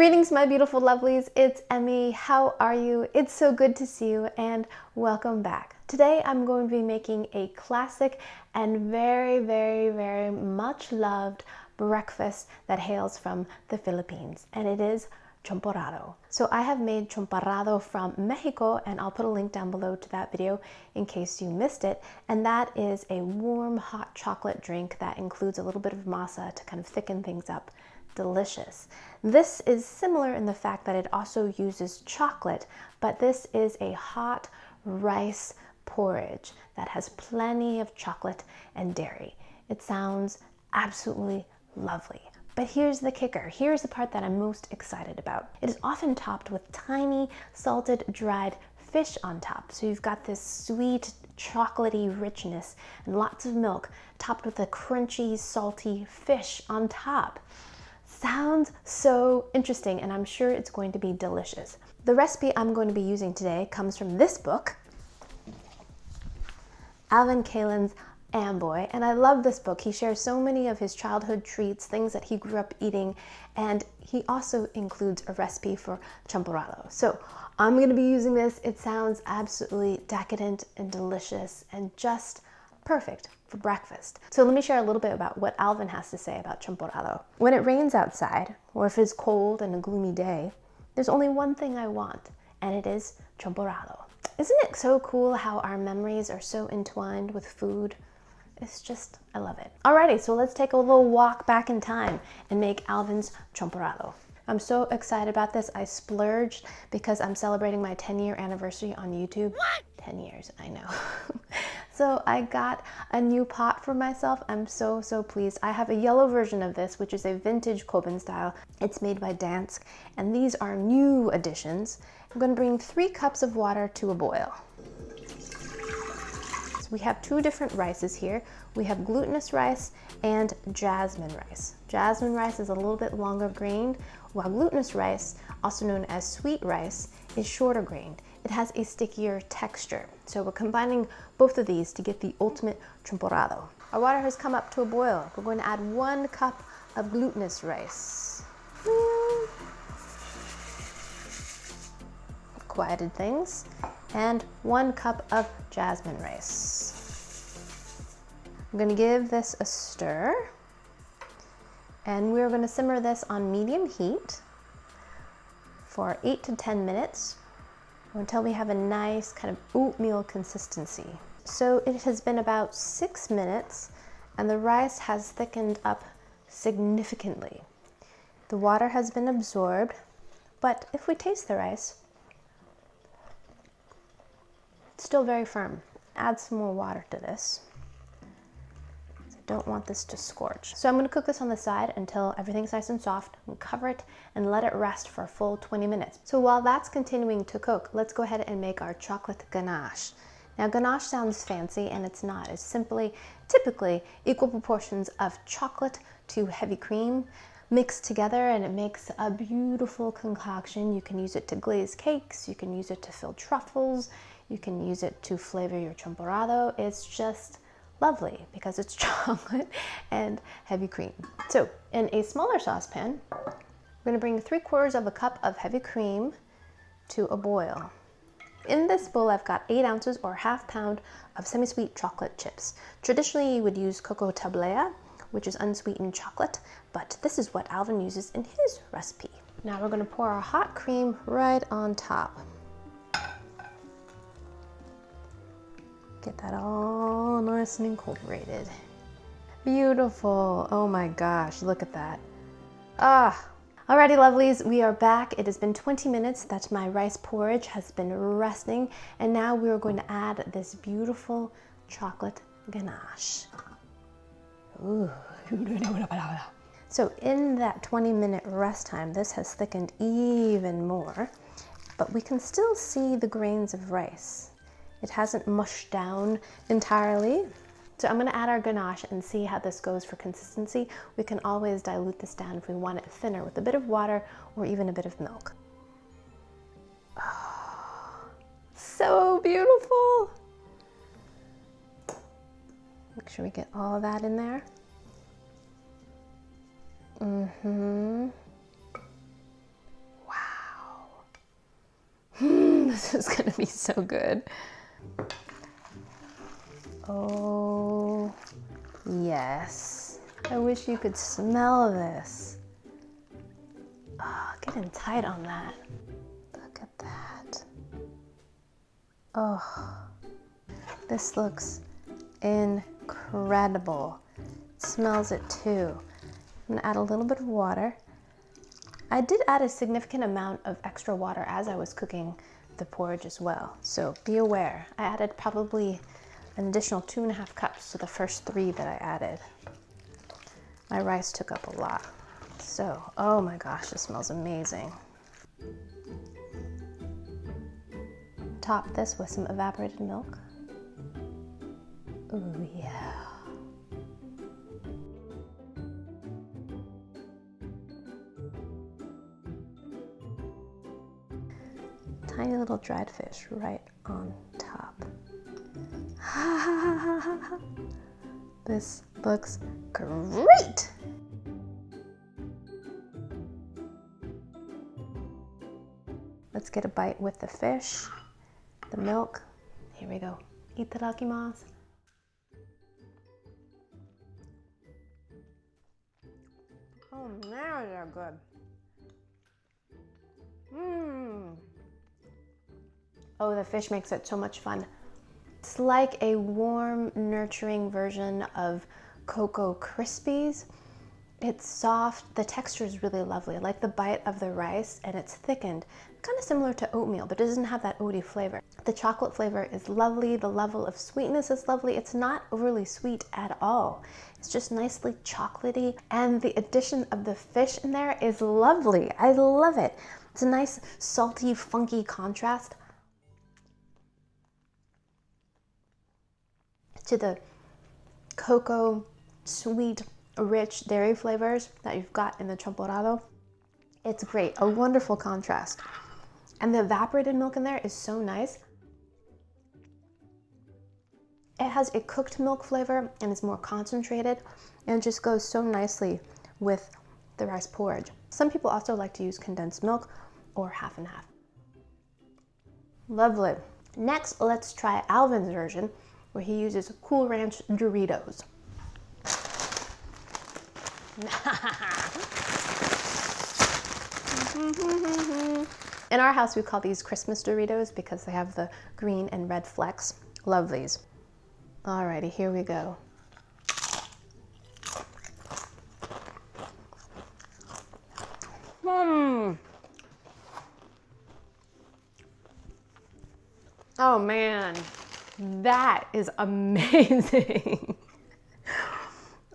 Greetings, my beautiful lovelies. It's Emmy. How are you? It's so good to see you and welcome back. Today I'm going to be making a classic and very much loved breakfast that hails from the Philippines, and it is Champorado. So I have made Champorado from Mexico, and I'll put a link down below to that video in case you missed it. And that is a warm hot chocolate drink that includes a little bit of masa to kind of thicken things up. Delicious. This is similar in the fact that it also uses chocolate, but this is a hot rice porridge that has plenty of chocolate and dairy. It sounds absolutely lovely. But here's the kicker. Here's the part that I'm most excited about. It is often topped with tiny salted dried fish on top. So you've got this sweet chocolatey richness and lots of milk topped with a crunchy salty fish on top. Sounds so interesting, and I'm sure it's going to be delicious. The recipe I'm going to be using today comes from this book, Alvin Cailin's Amboy, and I love this book. He shares so many of his childhood treats, things that he grew up eating, and he also includes a recipe for champorado. So I'm going to be using this. It sounds absolutely decadent and delicious and just perfect for breakfast. So let me share a little bit about what Alvin has to say about champorado. When it rains outside, or if it's cold and a gloomy day, there's only one thing I want, and it is champorado. Isn't it so cool how our memories are so entwined with food? It's just, I love it. Alrighty, so let's take a little walk back in time and make Alvin's champorado. I'm so excited about this. I splurged because I'm celebrating my 10-year anniversary on YouTube. What? 10 years, I know. So I got a new pot for myself. I'm so pleased. I have a yellow version of this, which is a vintage Koban style. It's made by Dansk, and these are new additions. I'm gonna bring 3 cups of water to a boil. So we have 2 different rices here. We have glutinous rice and jasmine rice. Jasmine rice is a little bit longer grained, while glutinous rice, also known as sweet rice, is shorter grained. It has a stickier texture. So we're combining both of these to get the ultimate champorado. Our water has come up to a boil. We're going to add 1 cup of glutinous rice. Quieted things. And 1 cup of jasmine rice. I'm going to give this a stir. And we're going to simmer this on medium heat for 8 to 10 minutes until we have a nice kind of oatmeal consistency. So it has been about 6 minutes and the rice has thickened up significantly. The water has been absorbed, but if we taste the rice, it's still very firm. Add some more water to this. Don't want this to scorch. So I'm going to cook this on the side until everything's nice and soft, and cover it and let it rest for a full 20 minutes. So while that's continuing to cook, let's go ahead and make our chocolate ganache. Now ganache sounds fancy, and it's not. It's simply, typically, equal proportions of chocolate to heavy cream mixed together, and it makes a beautiful concoction. You can use it to glaze cakes, you can use it to fill truffles, you can use it to flavor your champorado. It's just lovely because it's chocolate and heavy cream. So in a smaller saucepan, we're going to bring 3/4 cup of heavy cream to a boil. In this bowl, I've got 8 ounces or ½ pound of semi-sweet chocolate chips. Traditionally, you would use coco tablea, which is unsweetened chocolate, but this is what Alvin uses in his recipe. Now we're going to pour our hot cream right on top. Get that all nice and incorporated. Beautiful. Oh my gosh, look at that. Alrighty lovelies, we are back. It has been 20 minutes that my rice porridge has been resting, and now we are going to add this beautiful chocolate ganache. Ooh. So in that 20-minute rest time, this has thickened even more, but we can still see the grains of rice. It hasn't mushed down entirely. So I'm going to add our ganache and see how this goes for consistency. We can always dilute this down if we want it thinner with a bit of water or even a bit of milk. Oh, so beautiful. Make sure we get all of that in there. This is gonna be so good. Oh, yes. I wish you could smell this. Oh, getting tight on that. Look at that. Oh, this looks incredible. It smells it too. I'm gonna add a little bit of water. I did add a significant amount of extra water as I was cooking the porridge as well, so be aware. I added probably an additional 2.5 cups to the first 3 that I added. My rice took up a lot. So, oh my gosh, this smells amazing. Top this with some evaporated milk. Ooh, yeah. Tiny little dried fish right on top. This looks great! Let's get a bite with the fish, the milk. Here we go. Itadakimasu. Oh man, they're good. Oh, the fish makes it so much fun. It's like a warm, nurturing version of Cocoa Krispies. It's soft, the texture is really lovely. I like the bite of the rice, and it's thickened. Kind of similar to oatmeal, but it doesn't have that oaty flavor. The chocolate flavor is lovely, the level of sweetness is lovely. It's not overly sweet at all. It's just nicely chocolatey, and the addition of the fish in there is lovely. I love it. It's a nice, salty, funky contrast to the cocoa, sweet, rich dairy flavors that you've got in the Champorado. It's great, a wonderful contrast. And the evaporated milk in there is so nice. It has a cooked milk flavor and it's more concentrated and just goes so nicely with the rice porridge. Some people also like to use condensed milk or half and half. Lovely. Next, let's try Alvin's version where he uses Cool Ranch Doritos. In our house, we call these Christmas Doritos because they have the green and red flecks. Love these. Alrighty, here we go. Oh man, that is amazing.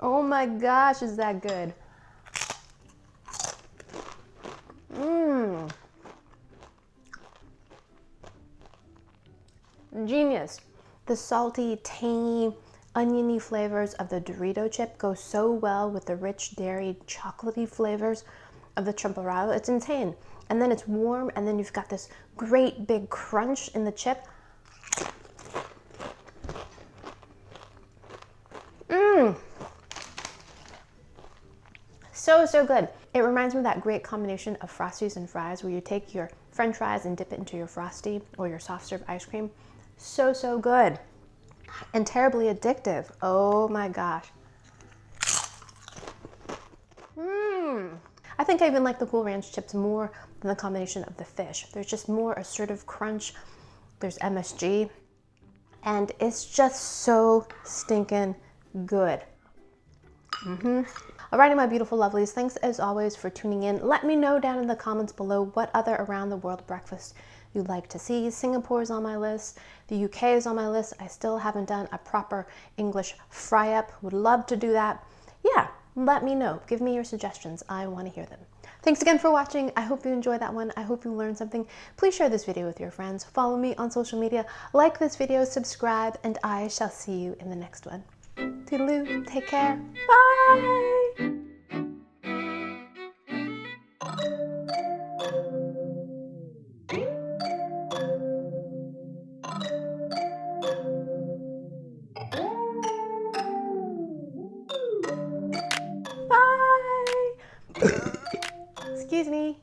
Oh my gosh, is that good? Genius. The salty, tangy, oniony flavors of the Dorito chip go so well with the rich dairy, chocolatey flavors of the Champorado. It's insane. And then it's warm, and then you've got this great big crunch in the chip. So good. It reminds me of that great combination of Frosties and fries where you take your French fries and dip it into your Frosty or your soft serve ice cream. So good. And terribly addictive. Oh my gosh. I think I even like the Cool Ranch chips more than the combination of the fish. There's just more assertive crunch. There's MSG. And it's just so stinking good. Alrighty, my beautiful lovelies, thanks as always for tuning in. Let me know down in the comments below what other around the world breakfast you'd like to see. Singapore is on my list. The UK is on my list. I still haven't done a proper English fry-up. Would love to do that. Yeah, let me know. Give me your suggestions. I want to hear them. Thanks again for watching. I hope you enjoyed that one. I hope you learned something. Please share this video with your friends. Follow me on social media. Like this video, subscribe, and I shall see you in the next one. Toodaloo. Take care. Bye. Bye. Excuse me.